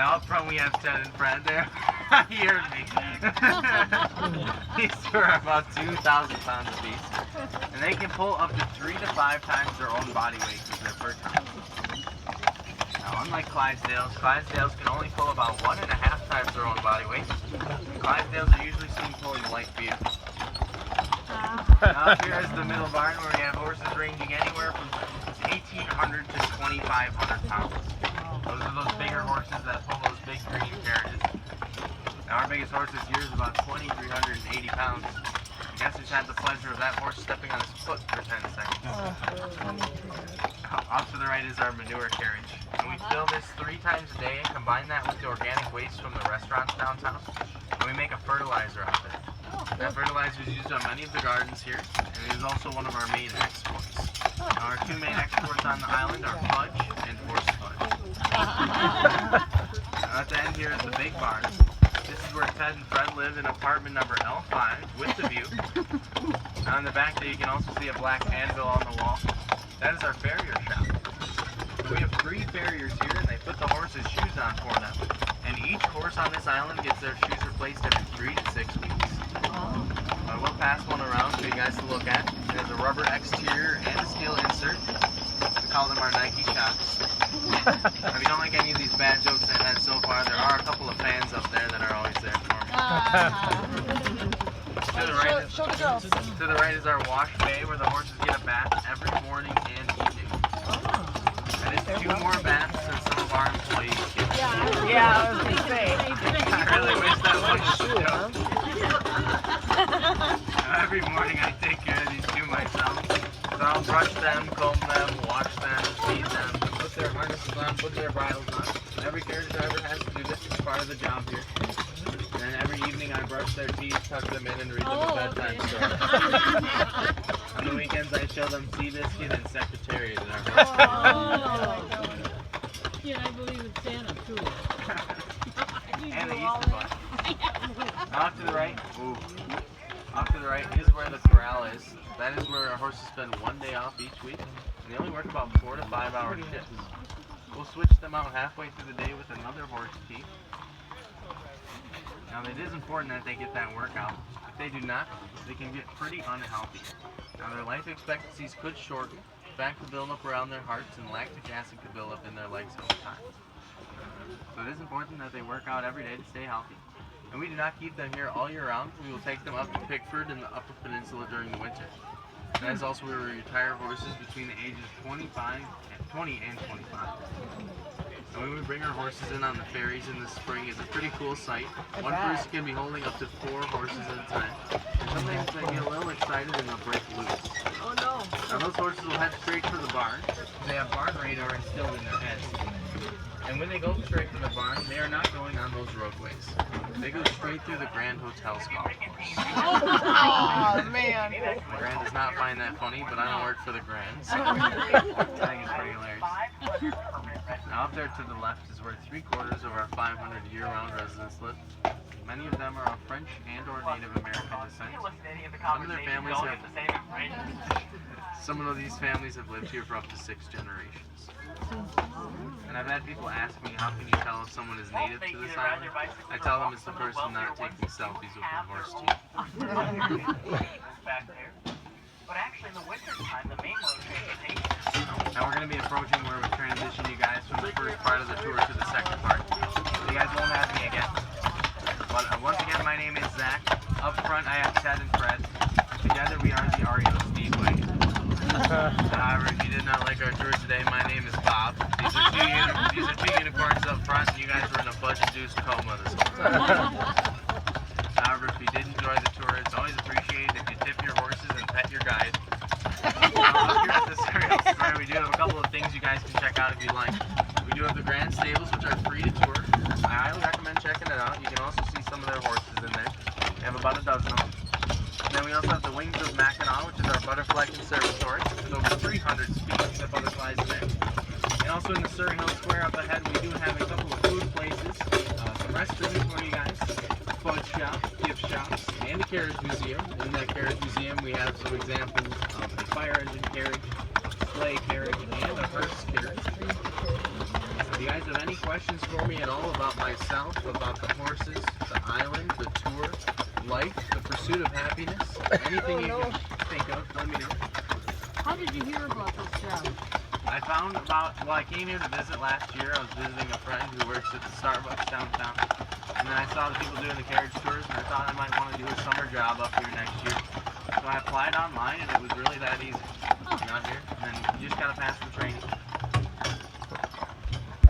Now up front we have Ted and Fred there. He heard me. These two are about 2,000 pounds apiece. And they can pull up to 3 to 5 times their own body weight with their per time. Now unlike Clydesdales can only pull about 1.5 times their own body weight. Clydesdales are usually seen pulling light vehicles. Now up here is the middle barn where we have horses ranging anywhere from 1,800 to 2,500 pounds. Those are those bigger horses that pull those big green carriages. Now our biggest horse this year is about 2,380 pounds. I guess we've had the pleasure of that horse stepping on his foot for 10 seconds. Off to the right is our manure carriage. And we fill this 3 times a day and combine that with the organic waste from the restaurants downtown. And we make a fertilizer out of it. That fertilizer is used on many of the gardens here, and it is also one of our main exports. Now, our 2 main exports on the island are fudge and horse fudge. At the end here is the big barn. This is where Ted and Fred live in apartment number L5 with the view. Now in the back there you can also see a black anvil on the wall. That is our farrier shop. We have 3 farriers here and they put the horses' shoes on for them. And each horse on this island gets their shoes replaced every 3 to 6 weeks. I will pass one around for you guys to look at. It has a rubber exterior and a steel insert. We call them our Nike shocks. If you don't like any of these bad jokes I've had so far, there are a couple of fans up there that are always there for me. To the right is our wash bay where the horses get a bath every morning and evening. That is 2 more baths than some of our employees get. Yeah, I was going to say. I really wish that wasn't a joke. Every morning I take care of these 2 myself. So I'll brush them, comb them, wash them, feed them, put their harnesses on, put their bridles on. Every carriage driver has to do this as part of the job here. And then every evening I brush their teeth, tuck them in, and read them a bedtime story. On the weekends I show them Seabiscuit and Secretariat in our horse. Yeah, I believe in Santa too. And the Easter Bunny. Off to the right. Ooh. Off to the right is where the corral is. That is where our horses spend 1 day off each week. And they only work about 4 to 5 hour shifts. We'll switch them out halfway through the day with another horse teeth. Now it is important that they get that workout. If they do not, they can get pretty unhealthy. Now their life expectancies could shorten, fat could build up around their hearts, and lactic acid could build up in their legs over time. So it is important that they work out every day to stay healthy. And we do not keep them here all year round. We will take them up to Pickford in the Upper Peninsula during the winter. And that is also where we retire horses between the ages of 20 and 25. And when we bring our horses in on the ferries in the spring, it's a pretty cool sight. One person can be holding up to 4 horses at a time. And sometimes they get a little excited and they'll break loose. Oh no. Now those horses will head straight for the barn. They have barn radar instilled in their heads. And when they go straight for the barn, they are not going on those roadways. They go straight through the Grand Hotel's golf course. Oh, man. The Grand does not find that funny, but I don't work for the Grand, so I think it's pretty hilarious. Now up there to the left is where 3/4 of our 500 year-round residents live. Many of them are of French and or Native American descent. Some of these families have lived here for up to 6 generations. And I've had people ask me, how can you tell if someone is native to this island? I tell them it's the person not taking selfies with a horse teeth. Now we're going to be approaching where we transition you guys from the first part of the tour to the second part. So you guys won't have me again. But once again, my name is Zach. Up front, I have Ted and Fred. Together, we are the REO Speedway. However, if you did not like our tour today, my name is Bob. These are 2 unicorns up front, and you guys were in a fudge-induced coma this whole time. However, if you did enjoy the tour, it's always appreciated if you tip your horses and pet your guide. Up here at the Cereal Store, we do have a couple of things you guys can check out if you like. We do have the Grand Stables, which are free to tour. I highly recommend checking it out. You can also see some of their horses in there. We have about a dozen of them. And then we also have the Wings of Mackinac, which is our butterfly conservatory. It's over 300 species of butterflies in there. And also in the Surrey Hill Square up ahead, we do have a couple of food places, some restrooms for you guys, fudge shop, gift shops, and a carriage museum. In that carriage museum, we have some examples of a fire engine carriage, sleigh carriage, and a hearse carriage. So if you guys have any questions for me at all about myself, about the horses, the island, the tour, life, the pursuit of happiness, anything you can think of, let me know. How did you hear about this job? I found well, I came here to visit last year. I was visiting a friend who works at the Starbucks downtown. And then I saw the people doing the carriage tours, and I thought I might want to do a summer job up here next year. So I applied online, and it was really that easy. Got here, and then you just got to pass the training.